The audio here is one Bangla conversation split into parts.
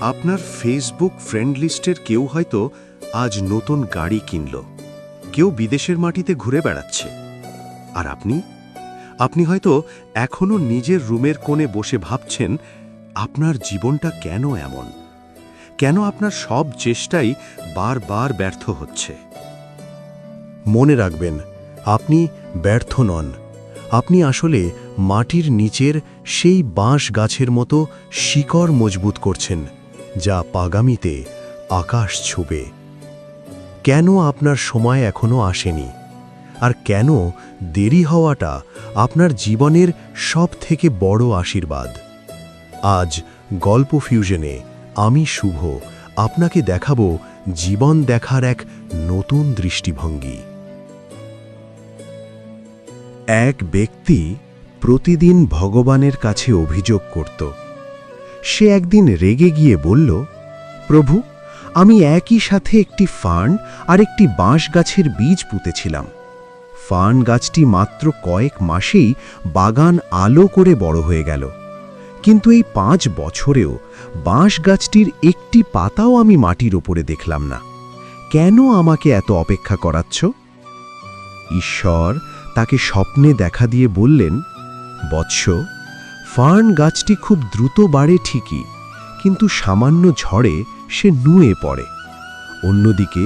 আপনার ফেসবুক ফ্রেন্ড লিস্টের কেউ হয়তো আজ নতুন গাড়ি কিনল, কেউ বিদেশের মাটিতে ঘুরে বেড়াচ্ছে, আর আপনি হয়তো এখনো নিজের রুমের কোণে বসে ভাবছেন আপনার জীবনটা কেন এমন, কেন আপনার সব চেষ্টাই বারবার ব্যর্থ হচ্ছে। মনে রাখবেন, আপনি ব্যর্থ নন। আপনি আসলে মাটির নিচের সেই বাঁশ গাছের মতো শিকড় মজবুত করছেন, যা আগামীতে আকাশ ছুবে। কেন আপনার সময় এখনো আসেনি, আর কেন দেরি হওয়াটা আপনার জীবনের সবথেকে বড় আশীর্বাদ? আজ গল্প ফিউশনে আমি শুভ আপনাকে দেখাবো জীবন দেখার এক নতুন দৃষ্টিভঙ্গি। এক ব্যক্তি প্রতিদিন ভগবানের কাছে অভিযোগ করত। সে একদিন রেগে গিয়ে বলল, প্রভু, আমি একই সাথে একটি ফার্ন আর একটি বাঁশ গাছের বীজ পুঁতেছিলাম। ফার্ন গাছটি মাত্র কয়েক মাসেই বাগান আলো করে বড় হয়ে গেল, কিন্তু এই 5 বছরেও বাঁশ গাছটির একটি পাতাও আমি মাটির ওপরে দেখলাম না। কেন আমাকে এত অপেক্ষা করাচ্ছ? ঈশ্বর তাকে স্বপ্নে দেখা দিয়ে বললেন, বৎস, ফার্ন গাছটি খুব দ্রুত বাড়ে ঠিকই, কিন্তু সামান্য ঝড়ে সে নুয়ে পড়ে। অন্যদিকে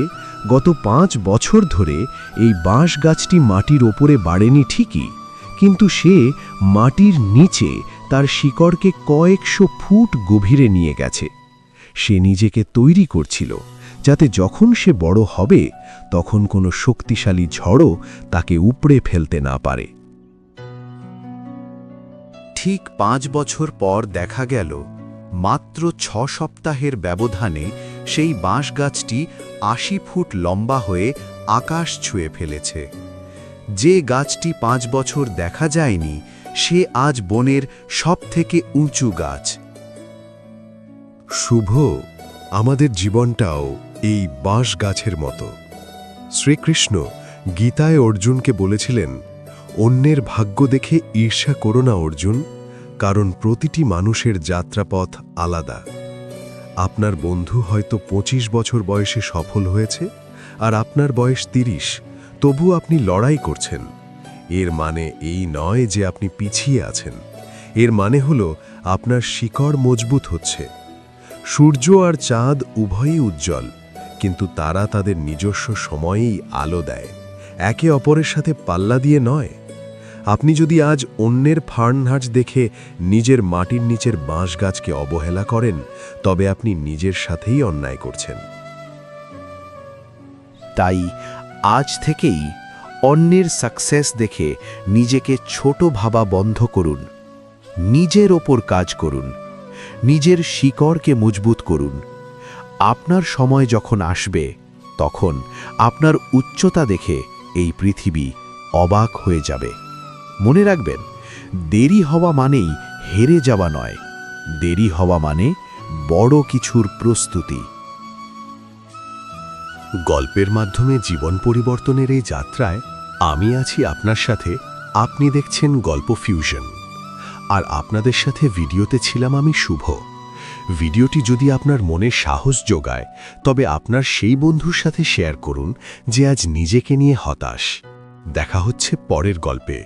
গত 5 বছর ধরে এই বাঁশ গাছটি মাটির ওপরে বাড়েনি ঠিকই, কিন্তু সে মাটির নিচে তার শিকড়কে কয়েকশো ফুট গভীরে নিয়ে গেছে। সে নিজেকে তৈরি করছিল, যাতে যখন সে বড় হবে তখন কোনো শক্তিশালী ঝড়ও তাকে উপড়ে ফেলতে না পারে। ঠিক 5 বছর পর দেখা গেল, মাত্র 6 সপ্তাহের ব্যবধানে সেই বাঁশ গাছটি 80 ফুট লম্বা হয়ে আকাশ ছুঁয়ে ফেলেছে। যে গাছটি 5 বছর দেখা যায়নি, সে আজ বনের সবথেকে উঁচু গাছ। শুভ, আমাদের জীবনটাও এই বাঁশ গাছের মতো। শ্রীকৃষ্ণ গীতায় অর্জুনকে বলেছিলেন, অন্যের ভাগ্য দেখে ঈর্ষা করো না অর্জুন, কারণ প্রতিটি মানুষের যাত্রাপথ আলাদা। আপনার বন্ধু হয়তো 25 বছর বয়সে সফল হয়েছে, আর আপনার বয়স 30, তবু আপনি লড়াই করছেন। এর মানে এই নয় যে আপনি পিছিয়ে আছেন, এর মানে হলো আপনার শিকড় মজবুত হচ্ছে। সূর্য আর চাঁদ উভয়ই উজ্জ্বল, কিন্তু তারা তাদের নিজস্ব সময়েই আলো দেয়, একে অপরের সাথে পাল্লা দিয়ে নয়। আপনি যদি আজ অন্যের ফার্নহাজ দেখে নিজের মাটির নিচের বাঁশ গাছকে অবহেলা করেন, তবে আপনি নিজের সাথেই অন্যায় করছেন। তাই আজ থেকেই অন্যের সাকসেস দেখে নিজেকে ছোট ভাবা বন্ধ করুন। নিজের ওপর কাজ করুন, নিজের শিকড়কে মজবুত করুন। আপনার সময় যখন আসবে, তখন আপনার উচ্চতা দেখে এই পৃথিবী অবাক হয়ে যাবে। মনে রাখবেন, দেরি হওয়া মানেই হেরে যাওয়া নয়, দেরি হওয়া মানে বড় কিছুর প্রস্তুতি। গল্পের মাধ্যমে জীবন পরিবর্তনের এই যাত্রায় আমি আছি আপনার সাথে। আপনি দেখছেন গল্প ফিউশন, আর আপনাদের সাথে ভিডিওতে ছিলাম আমি শুভ। ভিডিওটি যদি আপনার মনে সাহস যোগায়, তবে আপনার সেই বন্ধুর সাথে শেয়ার করুন যে আজ নিজেকে নিয়ে হতাশ। দেখা হচ্ছে পরের গল্পে।